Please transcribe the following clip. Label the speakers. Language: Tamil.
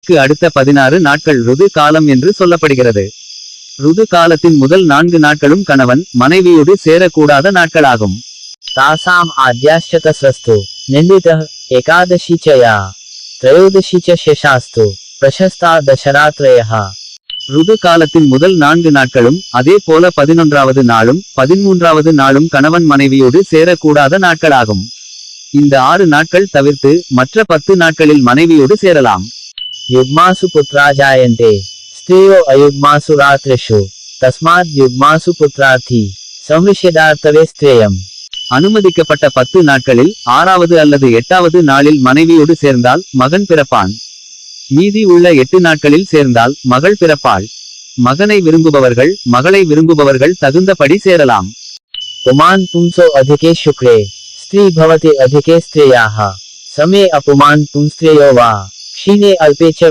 Speaker 1: இதற்கு அடுத்த 16 நாட்கள் ருது காலம் என்று சொல்லப்படுகிறது. ருது காலத்தின் முதல் 4 நாட்களும் கணவன் மனைவியோடு சேரக்கூடாத நாட்களாகும்.
Speaker 2: तासाम् आद्याश्चतस्रस्तु निन्दितः एकादशी च या त्रयोदशी च शेषास्तु प्रशस्ता दशरात्रयः.
Speaker 1: ருது காலத்தின் முதல் 4 நாட்களும் அதே போல 11வது நாளும் 13வது நாளும் கணவன் மனைவியோடு சேரக்கூடாத நாட்களாகும். இந்த 6 நாட்கள் தவிர்த்து மற்ற 10 நாட்களில் மனைவியோடு சேரலாம்.
Speaker 2: युग्मासु पुत्रा जायन्ते स्त्रियो अयुग्मासु रात्रिषु तस्माद् युग्मासु पुत्रार्थी संविषेदार्तवे स्त्रेयम्.
Speaker 1: அனுமதிக்கப்பட்ட 10 நாட்களில் 6வது அல்லது 8வது நாளில் மனைவியோடு சேர்ந்தால் மகன் பிறப்பான். மீதி உள்ள 8 நாட்களில் சேர்ந்தால் மகள் பிறப்பாள். மகனை விரும்புபவர்கள் மகளை விரும்புபவர்கள் தகுந்தபடி சேரலாம்.
Speaker 2: पुमान् पुंसो अधिके शुक्रे स्त्री भवति अधिके स्त्रियाः समे अपुमान् पुंस्त्रेयो वा क्षीणे अल्पे च